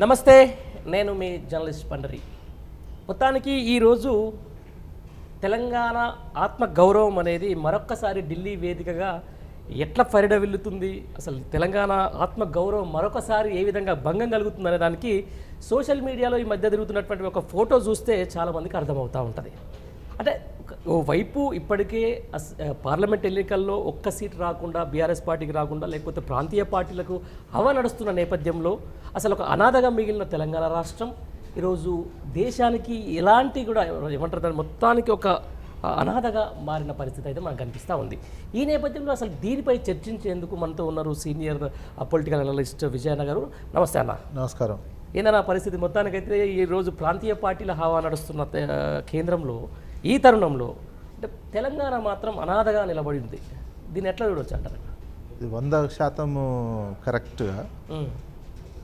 నమస్తే, నేను మీ జర్నలిస్ట్ పండరి. మొత్తానికి ఈరోజు తెలంగాణ ఆత్మగౌరవం అనేది మరొక్కసారి ఢిల్లీ వేదికగా ఎట్లా పరిడవిల్లుతుంది, అసలు తెలంగాణ ఆత్మగౌరవం మరొకసారి ఏ విధంగా భంగం కలుగుతుంది అనే దానికి సోషల్ మీడియాలో ఈ మధ్య తిరుగుతున్నటువంటి ఒక ఫోటో చూస్తే చాలామందికి అర్థమవుతూ ఉంటుంది. అంటే ఓవైపు ఇప్పటికే పార్లమెంట్ ఎన్నికల్లో ఒక్క సీట్ రాకుండా, బీఆర్ఎస్ పార్టీకి రాకుండా, లేకపోతే ప్రాంతీయ పార్టీలకు హవా నడుస్తున్న నేపథ్యంలో అసలు ఒక అనాథగా మిగిలిన తెలంగాణ రాష్ట్రం ఈరోజు దేశానికి ఎలాంటి కూడా ఏమంటారు దాన్ని మొత్తానికి ఒక అనాథగా మారిన పరిస్థితి అయితే మనకు కనిపిస్తూ ఉంది. ఈ నేపథ్యంలో అసలు దీనిపై చర్చించేందుకు మనతో ఉన్నారు సీనియర్ పొలిటికల్ అనలిస్ట్ విజయన్న గారు. నమస్తే అన్న. నమస్కారం. ఏందన్న పరిస్థితి? మొత్తానికైతే ఈరోజు ప్రాంతీయ పార్టీల హవా నడుస్తున్న కేంద్రంలో ఈ తరుణంలో అంటే తెలంగాణ మాత్రం అనాథగా నిలబడి ఉంది. దీన్ని ఎట్లా చూడవచ్చు అంటారు? ఇది 100% కరెక్ట్గా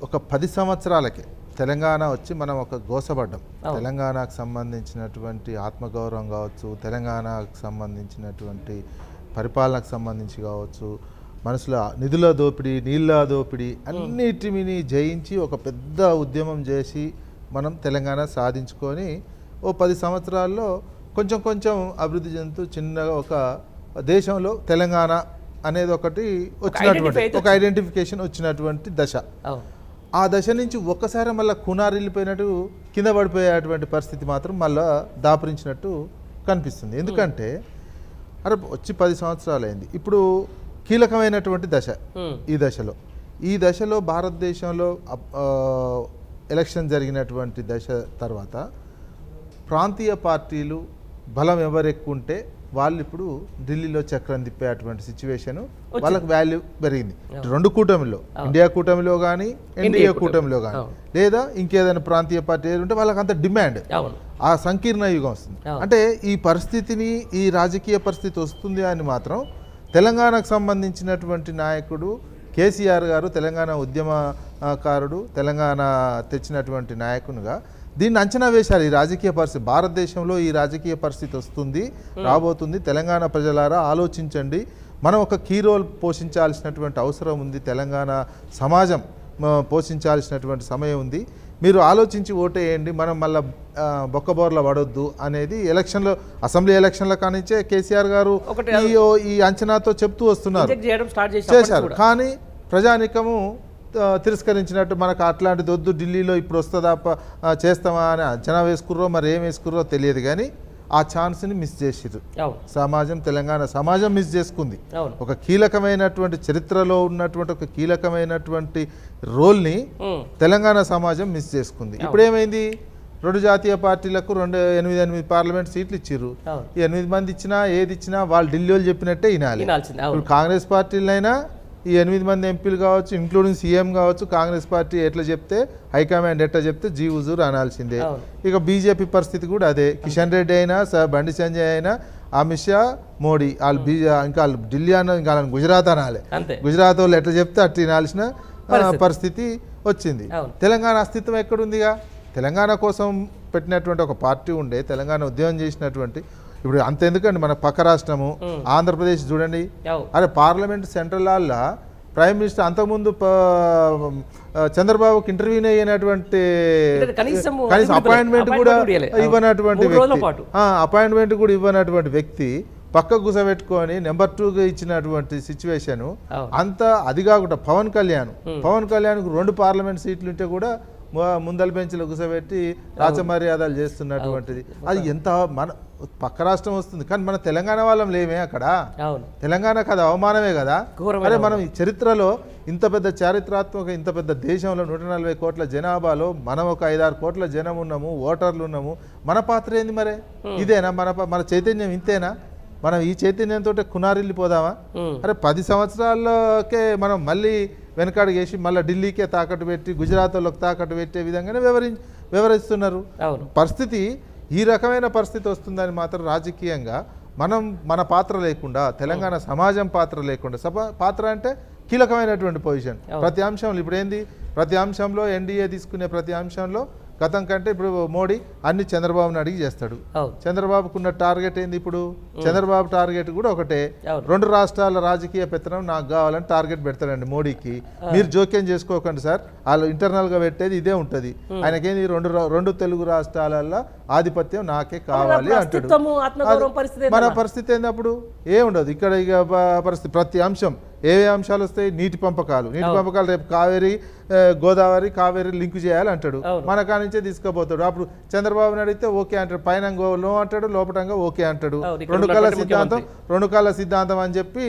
ఒక 10 సంవత్సరాలకే తెలంగాణ వచ్చి మనం ఒక గోసపడ్డాం. తెలంగాణకు సంబంధించినటువంటి ఆత్మగౌరవం కావచ్చు, తెలంగాణకు సంబంధించినటువంటి పరిపాలనకు సంబంధించి కావచ్చు, మనసులో నిధుల దోపిడీ, నీళ్ళ దోపిడీ అన్నిటిని జయించి ఒక పెద్ద ఉద్యమం చేసి మనం తెలంగాణ సాధించుకొని ఓ 10 సంవత్సరాల్లో కొంచెం కొంచెం అభివృద్ధి చెందుతూ చిన్నగా ఒక దేశంలో తెలంగాణ అనేది ఒకటి వచ్చినటువంటి ఒక ఐడెంటిఫికేషన్ వచ్చినటువంటి దశ. ఆ దశ నుంచి ఒక్కసారి మళ్ళీ కునారిల్లిపోయినట్టు కింద పడిపోయేటువంటి పరిస్థితి మాత్రం మళ్ళీ దాపురించినట్టు కనిపిస్తుంది. ఎందుకంటే అరే వచ్చి 10 సంవత్సరాలు అయింది. ఇప్పుడు కీలకమైనటువంటి దశ ఈ దశలో భారతదేశంలో ఎలక్షన్ జరిగినటువంటి దశ తర్వాత ప్రాంతీయ పార్టీలు బలం ఎవరెక్కుంటే వాళ్ళు ఇప్పుడు ఢిల్లీలో చక్రం తిప్పేటువంటి సిచ్యువేషన్, వాళ్ళకి వాల్యూ పెరిగింది. 2 కూటమిలో, ఇండియా కూటమిలో కానీ ఎన్డీఏ కూటమిలో కానీ లేదా ఇంకేదైనా ప్రాంతీయ పార్టీ ఉంటే వాళ్ళకి అంత డిమాండ్, ఆ సంకీర్ణ యుగం వస్తుంది. అంటే ఈ పరిస్థితిని, ఈ రాజకీయ పరిస్థితి వస్తుంది అని మాత్రం తెలంగాణకు సంబంధించినటువంటి నాయకుడు కేసీఆర్ గారు, తెలంగాణ ఉద్యమకారుడు, తెలంగాణ తెచ్చినటువంటి నాయకునిగా దీన్ని అంచనా వేశారు. ఈ రాజకీయ పరిస్థితి భారతదేశంలో ఈ రాజకీయ పరిస్థితి వస్తుంది, రాబోతుంది. తెలంగాణ ప్రజలారా ఆలోచించండి, మనం ఒక కీ రోల్ పోషించాల్సినటువంటి అవసరం ఉంది, తెలంగాణ సమాజం పోషించాల్సినటువంటి సమయం ఉంది, మీరు ఆలోచించి ఓటేయండి, మనం మళ్ళీ బొక్కబోర్ల పడొద్దు అనేది ఎలక్షన్లో, అసెంబ్లీ ఎలక్షన్ల కానించే కేసీఆర్ గారు ఈ అంచనాతో చెప్తూ వస్తున్నారు, చేశారు. కానీ ప్రజానికము తిరస్కరించినట్టు, మనకు అట్లాంటిది వద్దు, ఢిల్లీలో ఇప్పుడు వస్తుందా చేస్తామా అని అంచనా వేసుకుర్రో మరి ఏం వేసుకుర్రో తెలియదు, కానీ ఆ ఛాన్స్ని మిస్ చేసిర్రు. సమాజం, తెలంగాణ సమాజం మిస్ చేసుకుంది. ఒక కీలకమైనటువంటి చరిత్రలో ఉన్నటువంటి ఒక కీలకమైనటువంటి రోల్ని తెలంగాణ సమాజం మిస్ చేసుకుంది. ఇప్పుడు ఏమైంది? 2 జాతీయ పార్టీలకు 8 పార్లమెంట్ సీట్లు ఇచ్చిర్రు. ఈ 8 మంది ఇచ్చినా ఏది ఇచ్చినా వాళ్ళు ఢిల్లీ వాళ్ళు చెప్పినట్టే వినాలి. ఇప్పుడు కాంగ్రెస్ పార్టీలైనా ఈ 8 మంది ఎంపీలు కావచ్చు, ఇంక్లూడింగ్ సీఎం కావచ్చు, కాంగ్రెస్ పార్టీ ఎట్లా చెప్తే, హైకమాండ్ ఎట్లా చెప్తే జీ హుజూర్ అనాల్సిందే. ఇక బీజేపీ పరిస్థితి కూడా అదే. కిషన్ రెడ్డి అయినా, బండి సంజయ్ అయినా, అమిత్ షా, మోడీ, వాళ్ళు ఇంకా వాళ్ళు ఢిల్లీ అన్న, ఇంకా వాళ్ళని గుజరాత్ అనాలి. గుజరాత్ వాళ్ళు ఎట్లా చెప్తే అట్లా వినాల్సిన పరిస్థితి వచ్చింది. తెలంగాణ అస్తిత్వం ఎక్కడుందిగా? తెలంగాణ కోసం పెట్టినటువంటి ఒక పార్టీ ఉండే, తెలంగాణ ఉద్యమం చేసినటువంటి, ఇప్పుడు అంతెందుకండి మన పక్క రాష్ట్రము ఆంధ్రప్రదేశ్ చూడండి. అరే పార్లమెంట్ సెంట్రల్ హాల్లో ప్రైమ్ మినిస్టర్ అంతకుముందు చంద్రబాబుకి ఇంటర్వ్యూ అయినటువంటి కనీసం అపాయింట్మెంట్ కూడా ఇవ్వనటువంటి వ్యక్తి పక్క గుసబెట్టుకొని నెంబర్ 2గా ఇచ్చినటువంటి సిచ్యువేషన్ అంత. అది కాకుండా పవన్ కళ్యాణ్కు 2 పార్లమెంట్ సీట్లు ఉంటే కూడా ముందల బెంచ్లో కూర్చోబెట్టి రాజమర్యాదలు చేస్తున్నటువంటిది. అది ఎంత మన పక్క రాష్ట్రం వస్తుంది, కానీ మన తెలంగాణ వాళ్ళం లేమే అక్కడ. తెలంగాణకు అది అవమానమే కదా. అరే మనం ఈ చరిత్రలో ఇంత పెద్ద చారిత్రాత్మక, ఇంత పెద్ద దేశంలో 140 కోట్ల జనాభాలో మనం ఒక 5-6 కోట్ల జనం ఉన్నాము, ఓటర్లు ఉన్నాము. మన పాత్ర ఏంది మరి? ఇదేనా మన చైతన్యం? ఇంతేనా? మనం ఈ చైతన్యంతో కునారిల్లిపోదామా? అరే 10 సంవత్సరాలకే మనం మళ్ళీ వెనకాడు చేసి మళ్ళీ ఢిల్లీకే తాకట్టు పెట్టి, గుజరాత్ వాళ్ళకి తాకట్టు పెట్టే విధంగానే వివరిస్తున్నారు. పరిస్థితి ఈ రకమైన పరిస్థితి వస్తుందని మాత్రం రాజకీయంగా మన పాత్ర లేకుండా, తెలంగాణ సమాజం పాత్ర లేకుండా, పాత్ర అంటే కీలకమైనటువంటి పొజిషన్ ప్రతి అంశంలో. ఇప్పుడు ఏంది? ప్రతి అంశంలో ఎన్డీఏ తీసుకునే ప్రతి అంశంలో గతం కంటే ఇప్పుడు మోడీ అన్ని చంద్రబాబుని అడిగి చేస్తాడు. అవును. చంద్రబాబుకున్న టార్గెట్ ఏంది ఇప్పుడు? చంద్రబాబు టార్గెట్ కూడా ఒకటే, అవును. 2 రాష్ట్రాల రాజకీయ పెత్తనం నాకు కావాలని టార్గెట్ పెడతాడండి మోడీకి. మీరు జోక్యం చేసుకోకండి సార్, వాళ్ళు ఇంటర్నల్గా పెట్టేది ఇదే ఉంటుంది. ఆయనకేంది రెండు తెలుగు రాష్ట్రాలలో ఆధిపత్యం నాకే కావాలి అంటాడు. ఆత్మగౌరవం పరిస్థితి మన పరిస్థితి ఏంది అప్పుడు? ఏముండదు ఇక్కడ. ఇక పరిస్థితి ప్రతి అంశం ఏ అంశాలు వస్తాయి? నీటి పంపకాలు రేపు కావేరి గోదావరి కావేరి లింక్ చేయాలి అంటాడు. మన కానించే తీసుకుపోతాడు. అప్పుడు చంద్రబాబుని అడిగితే ఓకే అంటాడు, పైన నో అంటాడు, లోపటంగా ఓకే అంటాడు. రెండు కాల సిద్ధాంతం అని చెప్పి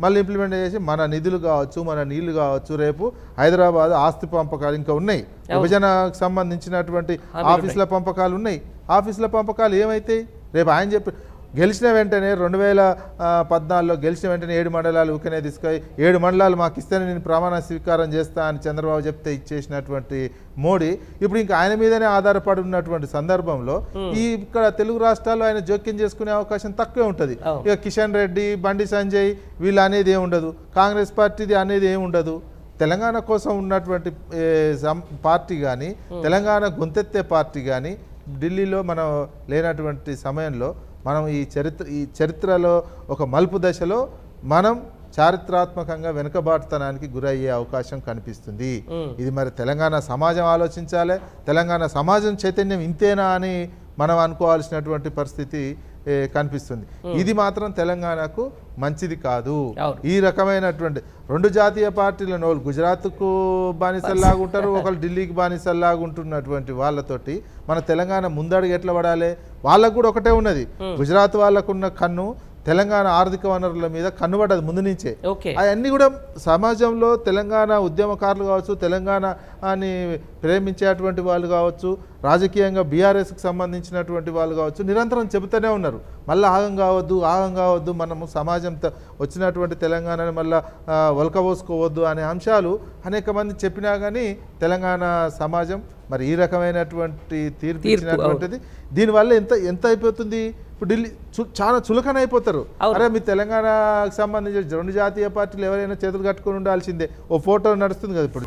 మళ్ళీ ఇంప్లిమెంట్ చేసి మన నిధులు కావచ్చు, మన నీళ్లు కావచ్చు, రేపు హైదరాబాద్ ఆస్తి పంపకాలు ఇంకా ఉన్నాయి, విభజనకు సంబంధించినటువంటి ఆఫీసుల పంపకాలు ఉన్నాయి. ఆఫీసుల పంపకాలు ఏమైతాయి? రేపు ఆయన చెప్పి గెలిచిన వెంటనే 2014లో గెలిచిన వెంటనే 7 మండలాలు ఊకనే తీసుకొని 7 మండలాలు మాకు ఇస్తేనే నేను ప్రమాణ స్వీకారం చేస్తా అని చంద్రబాబు చెప్తే ఇచ్చేసినటువంటి మోడీ ఇప్పుడు ఇంకా ఆయన మీదనే ఆధారపడి ఉన్నటువంటి సందర్భంలో ఇక్కడ తెలుగు రాష్ట్రాల్లో ఆయన జోక్యం చేసుకునే అవకాశం తక్కువే ఉంటుంది. ఇక కిషన్ రెడ్డి, బండి సంజయ్ వీళ్ళు అనేది ఏముండదు, కాంగ్రెస్ పార్టీది అనేది ఏముండదు. తెలంగాణ కోసం ఉన్నటువంటి పార్టీ కానీ, తెలంగాణ గొంతెత్తే పార్టీ కానీ ఢిల్లీలో మనం లేనటువంటి సమయంలో మనం ఈ చరిత్రలో ఒక మలుపు దశలో మనం చారిత్రాత్మకంగా వెనుకబాటుతనానికి గురయ్యే అవకాశం కనిపిస్తుంది. ఇది మరి తెలంగాణ సమాజం ఆలోచించాలి. తెలంగాణ సమాజం చైతన్యం ఇంతేనా అని మనం అనుకోవాల్సినటువంటి పరిస్థితి కనిపిస్తుంది. ఇది మాత్రం తెలంగాణకు మంచిది కాదు. ఈ రకమైనటువంటి 2 జాతీయ పార్టీలను, వాళ్ళు గుజరాత్కు బానిసల్లాగా ఉంటారు, ఒకళ్ళు ఢిల్లీకి బానిసల్లాగా ఉంటున్నటువంటి వాళ్ళతోటి మన తెలంగాణ ముందడుగు ఎట్లా పడాలి? వాళ్ళకు కూడా ఒకటే ఉన్నది. గుజరాత్ వాళ్ళకున్న కన్ను తెలంగాణ ఆర్థిక వనరుల మీద కన్నుబడ్డది ముందు నుంచే. అవన్నీ కూడా సమాజంలో తెలంగాణ ఉద్యమకారులు కావచ్చు, తెలంగాణ అని ప్రేమించేటువంటి వాళ్ళు కావచ్చు, రాజకీయంగా బీఆర్ఎస్కి సంబంధించినటువంటి వాళ్ళు కావచ్చు, నిరంతరం చెబుతూనే ఉన్నారు మళ్ళీ ఆగం కావద్దు, మనము సమాజంతో వచ్చినటువంటి తెలంగాణని మళ్ళీ ఒలకబోసుకోవద్దు అనే అంశాలు అనేక మంది చెప్పినా కానీ తెలంగాణ సమాజం మరి ఈ రకమైనటువంటి తీర్పు ఇచ్చినటువంటిది. దీనివల్ల ఎంత అయిపోతుంది? ఇప్పుడు ఢిల్లీ చాలా చులకన అయిపోతారు. అరే మీ తెలంగాణకు సంబంధించిన 2 జాతీయ పార్టీలు ఎవరైనా చేతులు కట్టుకొని ఉండాల్సిందే. ఓ ఫోటో నడుస్తుంది కదా ఇప్పుడు.